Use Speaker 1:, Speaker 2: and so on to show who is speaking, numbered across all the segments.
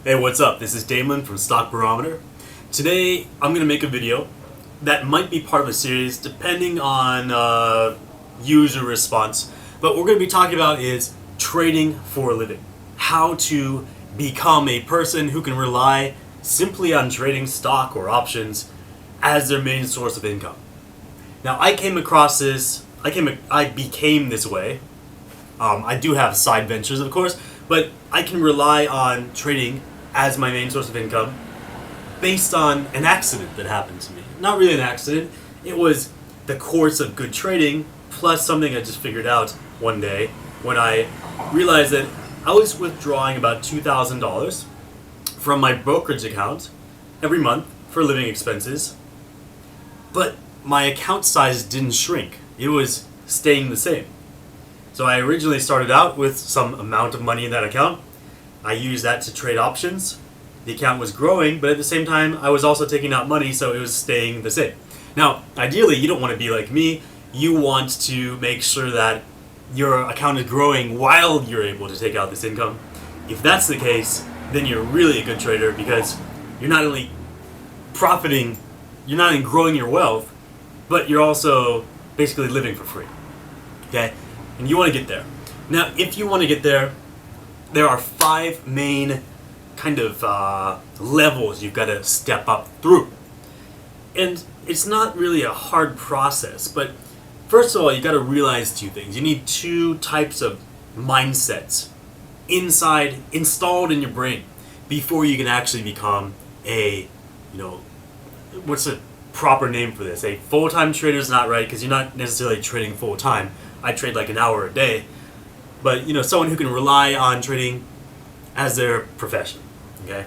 Speaker 1: Hey, what's up? This is Damon from Stock Barometer. Today, I'm going to make a video that might be part of a series depending on user response. But what we're going to be talking about is trading for a living. How to become a person who can rely simply on trading stock or options as their main source of income. Now, I came across this, I became this way. I do have side ventures, of course, but I can rely on trading as my main source of income based on an accident that happened to me. Not really an accident, it was the course of good trading plus something I just figured out one day when I realized that I was withdrawing about $2,000 from my brokerage account every month for living expenses, but my account size didn't shrink. It was staying the same. So I originally started out with some amount of money in that account. I used that to trade options. The account was growing, but at the same time, I was also taking out money, so it was staying the same. Now, ideally, you don't want to be like me. You want to make sure that your account is growing while you're able to take out this income. If that's the case, then you're really a good trader because you're not only profiting, you're not only growing your wealth, but you're also basically living for free. Okay? And you want to get there. Now, if you want to get there, there are 5 main kind of levels you've got to step up through. And it's not really a hard process, but first of all, you got to realize 2 things. You need 2 types of mindsets installed in your brain before you can actually become a, what's the proper name for this? A full-time trader is not right because you're not necessarily trading full-time. I trade like an hour a day. But, someone who can rely on trading as their profession, okay?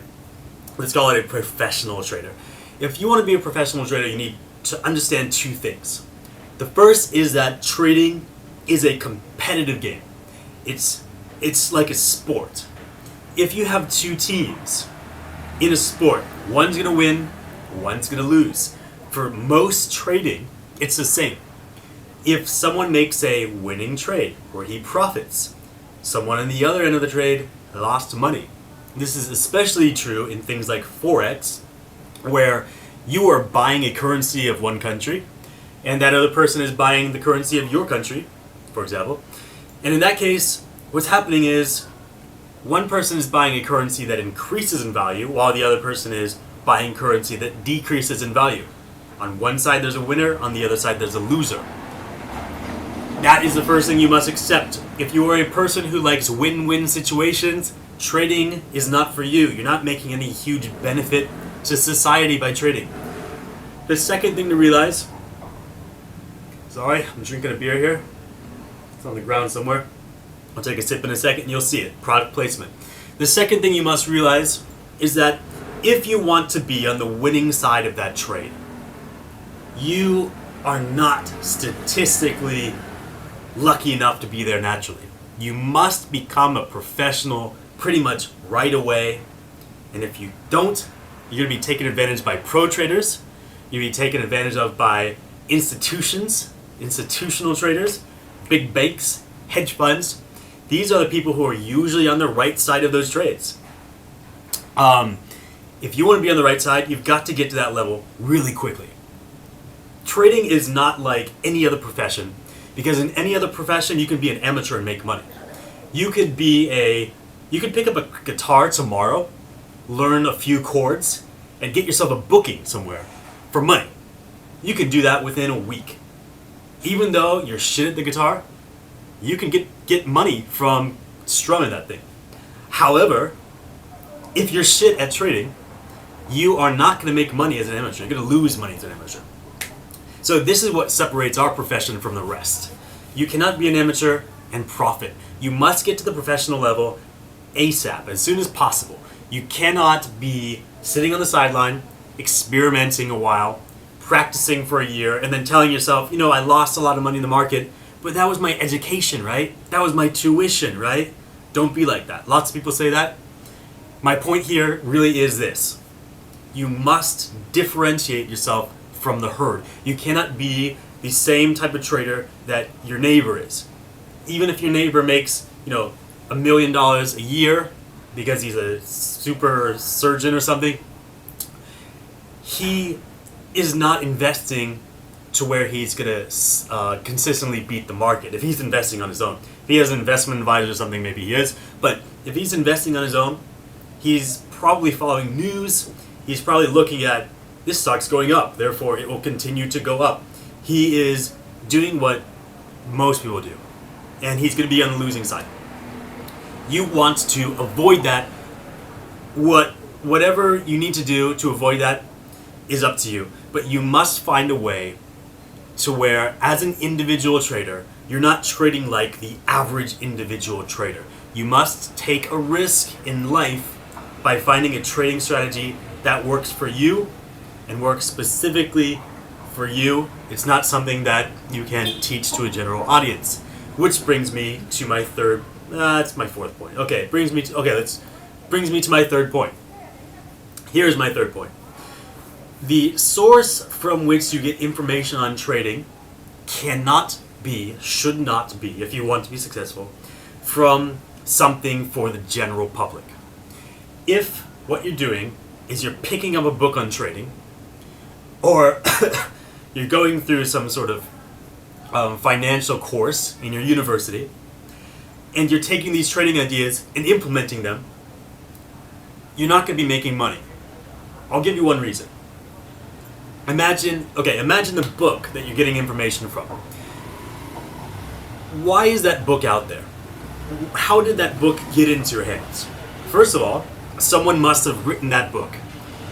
Speaker 1: Let's call it a professional trader. If you want to be a professional trader, you need to understand 2 things. The first is that trading is a competitive game. It's like a sport. If you have 2 teams in a sport, one's going to win, one's going to lose. For most trading, it's the same. If someone makes a winning trade where he profits, someone on the other end of the trade lost money. This is especially true in things like Forex, where you are buying a currency of one country, and that other person is buying the currency of your country, for example. And in that case, what's happening is one person is buying a currency that increases in value, while the other person is buying currency that decreases in value. On one side there's a winner, on the other side there's a loser. That is the first thing you must accept. If you are a person who likes win-win situations, trading is not for you. You're not making any huge benefit to society by trading. The second thing to realize, sorry, I'm drinking a beer here. It's on the ground somewhere. I'll take a sip in a second and you'll see it. Product placement. The second thing you must realize is that if you want to be on the winning side of that trade, you are not statistically lucky enough to be there naturally. You must become a professional pretty much right away. And if you don't, you're going to be taken advantage by pro traders. You'll be taken advantage of by institutions, institutional traders, big banks, hedge funds. These are the people who are usually on the right side of those trades. If you want to be on the right side, you've got to get to that level really quickly. Trading is not like any other profession, because in any other profession you can be an amateur and make money. You could pick up a guitar tomorrow, learn a few chords, and get yourself a booking somewhere for money. You can do that within a week. Even though you're shit at the guitar, you can get money from strumming that thing. However, if you're shit at trading, you are not going to make money as an amateur. You're going to lose money as an amateur. So this is what separates our profession from the rest. You cannot be an amateur and profit. You must get to the professional level ASAP, as soon as possible. You cannot be sitting on the sideline, experimenting a while, practicing for a year, and then telling yourself, I lost a lot of money in the market, but that was my education, right? That was my tuition, right? Don't be like that. Lots of people say that. My point here really is this. You must differentiate yourself from the herd. You cannot be the same type of trader that your neighbor is. Even if your neighbor makes, $1 million a year, because he's a super surgeon or something, he is not investing to where he's going to consistently beat the market. If he's investing on his own, if he has an investment advisor or something, maybe he is. But if he's investing on his own, he's probably following news. He's probably looking at, this stock's going up, therefore it will continue to go up. He is doing what most people do, and he's going to be on the losing side. You want to avoid that. Whatever you need to do to avoid that is up to you, but you must find a way to where, as an individual trader, you're not trading like the average individual trader. You must take a risk in life by finding a trading strategy that works for you and works specifically for you. It's not something that you can teach to a general audience. Which brings me to my third. It's my fourth point. Okay, brings me to my third point. Here's my third point. The source from which you get information on trading should not be, if you want to be successful, from something for the general public. If what you're doing is you're picking up a book on trading, or you're going through some sort of financial course in your university, and you're taking these trading ideas and implementing them, you're not going to be making money. I'll give you one reason. Imagine the book that you're getting information from. Why is that book out there? How did that book get into your hands? First of all, someone must have written that book.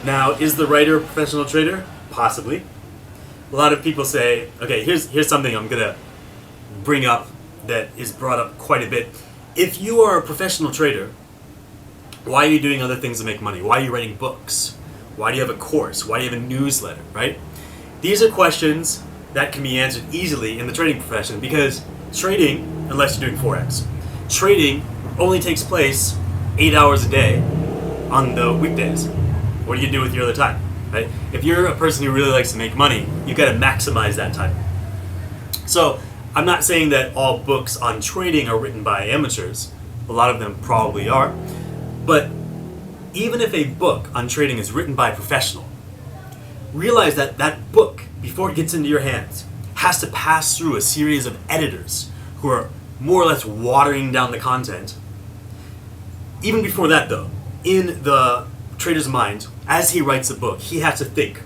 Speaker 1: Now, is the writer a professional trader? Possibly. A lot of people say, okay, here's something I'm going to bring up that is brought up quite a bit. If you are a professional trader, why are you doing other things to make money? Why are you writing books? Why do you have a course? Why do you have a newsletter, right? These are questions that can be answered easily in the trading profession, because trading, unless you're doing Forex, trading only takes place 8 hours a day on the weekdays. What do you do with your other time, right? If you're a person who really likes to make money, you've got to maximize that time. So I'm not saying that all books on trading are written by amateurs. A lot of them probably are. But even if a book on trading is written by a professional, realize that that book, before it gets into your hands, has to pass through a series of editors who are more or less watering down the content. Even before that, though, in the trader's mind, as he writes a book, he has to think,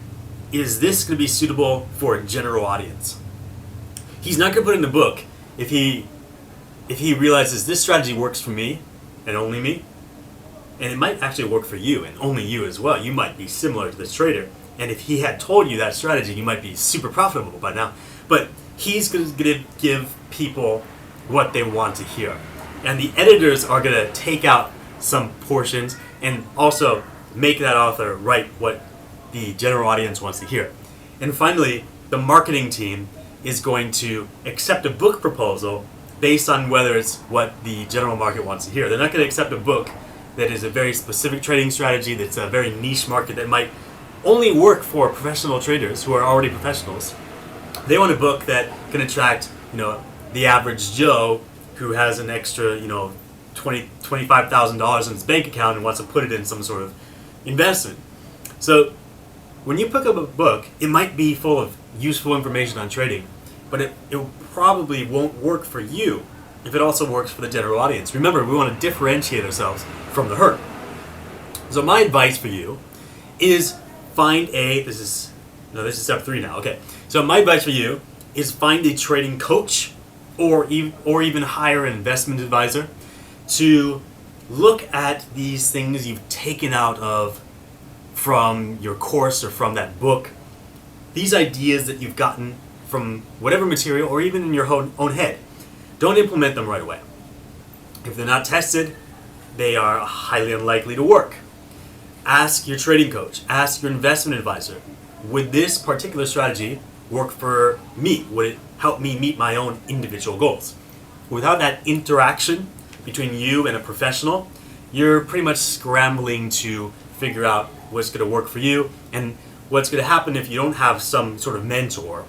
Speaker 1: is this going to be suitable for a general audience? He's not going to put in the book if he realizes this strategy works for me and only me. And it might actually work for you and only you as well. You might be similar to this trader. And if he had told you that strategy, you might be super profitable by now. But he's going to give people what they want to hear. And the editors are going to take out some portions and also make that author write what the general audience wants to hear. And finally, the marketing team is going to accept a book proposal based on whether it's what the general market wants to hear. They're not going to accept a book that is a very specific trading strategy, that's a very niche market that might only work for professional traders who are already professionals. They want a book that can attract, the average Joe who has an extra, $25,000 in his bank account and wants to put it in some sort of investment. So when you pick up a book, it might be full of useful information on trading, but it probably won't work for you if it also works for the general audience. Remember, we want to differentiate ourselves from the herd. So my advice for you is this is step 3 now. Okay. So my advice for you is find a trading coach or even hire an investment advisor to look at these things you've taken out from your course or from that book. These ideas that you've gotten from whatever material or even in your own head. Don't implement them right away. If they're not tested, they are highly unlikely to work. Ask your trading coach, ask your investment advisor, would this particular strategy work for me? Would it help me meet my own individual goals? Without that interaction between you and a professional, you're pretty much scrambling to figure out what's going to work for you. And what's going to happen if you don't have some sort of mentor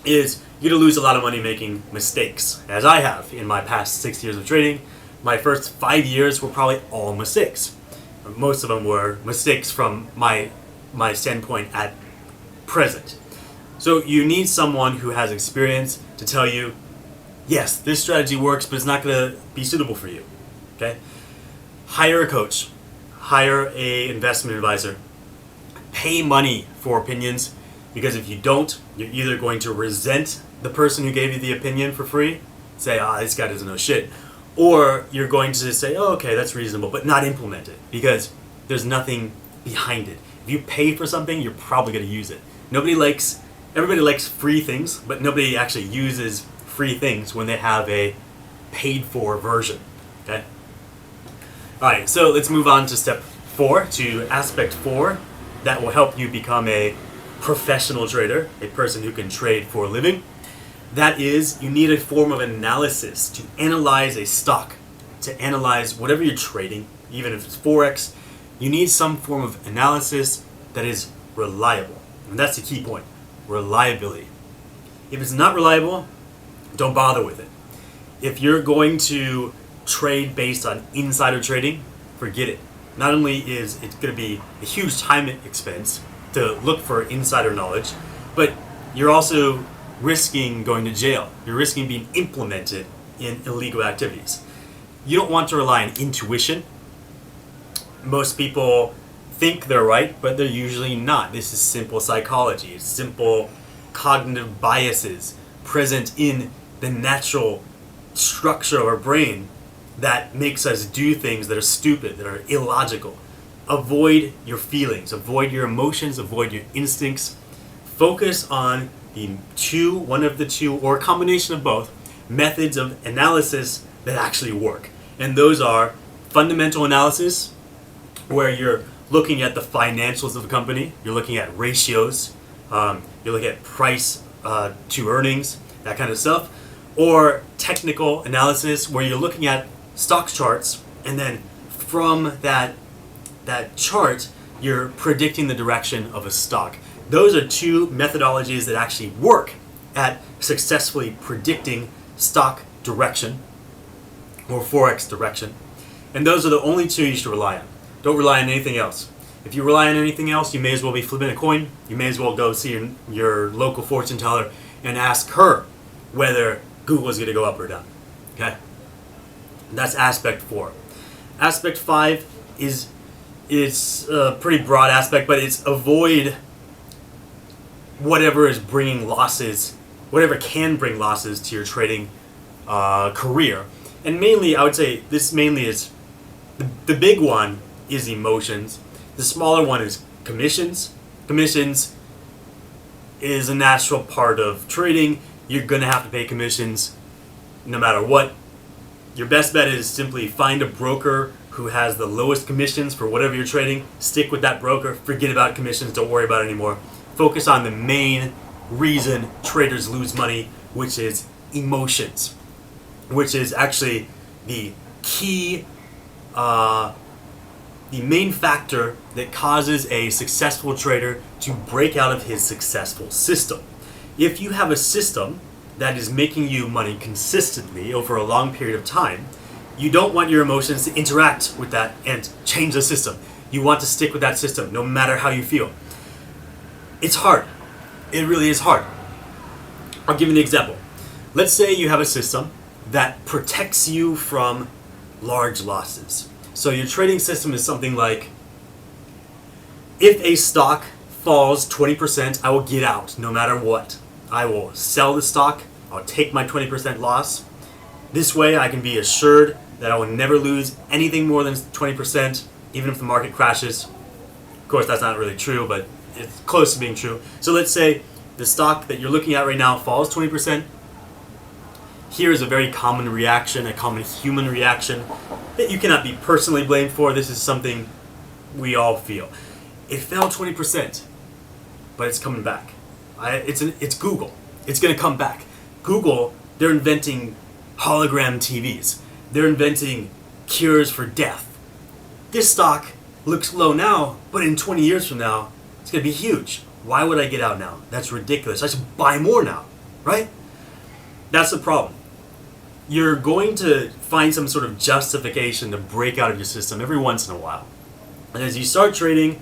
Speaker 1: is you're going to lose a lot of money making mistakes, as I have in my past 6 years of trading. my first 5 years were probably all mistakes. Most of them were mistakes from my standpoint at present. So you need someone who has experience to tell you, yes, this strategy works, but it's not going to be suitable for you. Okay? Hire a coach, hire a investment advisor, pay money for opinions, because if you don't, you're either going to resent the person who gave you the opinion for free, say, this guy doesn't know shit, or you're going to say, oh, okay, that's reasonable, but not implement it, because there's nothing behind it. If you pay for something, you're probably going to use it. Everybody likes free things, but nobody actually uses free things when they have a paid for version. Okay? Alright, so let's move on to step 4, to aspect 4, that will help you become a professional trader, a person who can trade for a living. That is, you need a form of analysis to analyze a stock, to analyze whatever you're trading, even if it's Forex. You need some form of analysis that is reliable. And that's the key point, reliability. If it's not reliable, don't bother with it. If you're going to trade based on insider trading, forget it. Not only is it going to be a huge time expense to look for insider knowledge, but you're also risking going to jail. You're risking being implemented in illegal activities. You don't want to rely on intuition. Most people think they're right, but they're usually not. This is simple psychology. It's simple cognitive biases present in the natural structure of our brain that makes us do things that are stupid, that are illogical. Avoid your feelings, avoid your emotions, avoid your instincts. Focus on one of the two, or a combination of both, methods of analysis that actually work. And those are fundamental analysis, where you're looking at the financials of the company, you're looking at ratios, you're looking at price to earnings, that kind of stuff. Or technical analysis, where you're looking at stock charts, and then from that chart, you're predicting the direction of a stock. Those are two methodologies that actually work at successfully predicting stock direction or Forex direction. And those are the only two you should rely on. Don't rely on anything else. If you rely on anything else, you may as well be flipping a coin. You may as well go see your local fortune teller and ask her whether Google is going to go up or down. Okay? That's aspect 4. Aspect 5 is a pretty broad aspect, but it's avoid whatever is bringing losses, whatever can bring losses to your trading career. And mainly, I would say this mainly is, the big one is emotions. The smaller one is commissions. Commissions is a natural part of trading. You're going to have to pay commissions no matter what. Your best bet is simply find a broker who has the lowest commissions for whatever you're trading. Stick with that broker. Forget about commissions. Don't worry about it anymore. Focus on the main reason traders lose money, which is emotions, which is actually the key, the main factor that causes a successful trader to break out of his successful system. If you have a system that is making you money consistently over a long period of time, you don't want your emotions to interact with that and change the system. You want to stick with that system no matter how you feel. It's hard. It really is hard. I'll give you an example. Let's say you have a system that protects you from large losses. So your trading system is something like, if a stock falls 20%, I will get out no matter what. I will sell the stock, I'll take my 20% loss. This way I can be assured that I will never lose anything more than 20%, even if the market crashes. Of course, that's not really true, but it's close to being true. So let's say the stock that you're looking at right now falls 20%. Here is a very common reaction, a common human reaction that you cannot be personally blamed for. This is something we all feel. It fell 20%, but it's coming back. It's Google. It's going to come back. Google, they're inventing hologram TVs. They're inventing cures for death. This stock looks low now, but in 20 years from now, it's going to be huge. Why would I get out now? That's ridiculous. I should buy more now, right? That's the problem. you're going to find some sort of justification to break out of your system every once in a while. And as you start trading,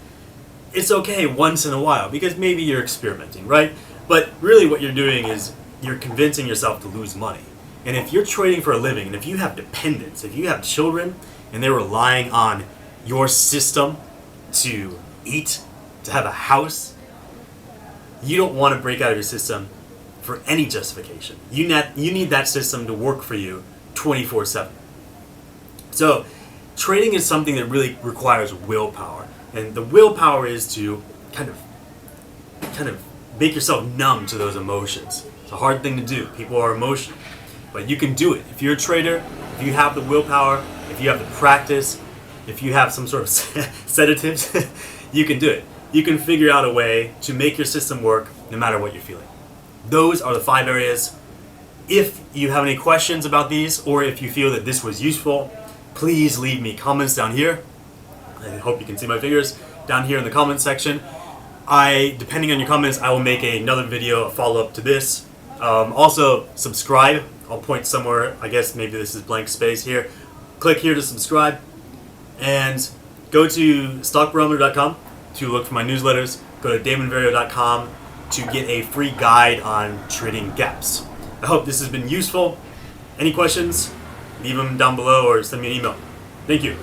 Speaker 1: it's okay once in a while because maybe you're experimenting, right? But really what you're doing is you're convincing yourself to lose money. And if you're trading for a living, and if you have dependents, if you have children, and they're relying on your system to eat, to have a house, you don't want to break out of your system for any justification. You need that system to work for you 24/7. So trading is something that really requires willpower. And the willpower is to kind of make yourself numb to those emotions. It's a hard thing to do. People are emotional. But you can do it. If you're a trader, if you have the willpower, if you have the practice, if you have some sort of sedatives, you can do it. You can figure out a way to make your system work no matter what you're feeling. Those are the 5 areas. If you have any questions about these, or if you feel that this was useful, please leave me comments down here. I hope you can see my fingers down here in the comments section. Depending on your comments, I will make another video, a follow-up to this. Also, subscribe. I'll point somewhere, I guess maybe this is blank space here. Click here to subscribe. And go to stockbarometer.com to look for my newsletters. Go to damonvario.com to get a free guide on trading gaps. I hope this has been useful. Any questions? Leave them down below or send me an email. Thank you.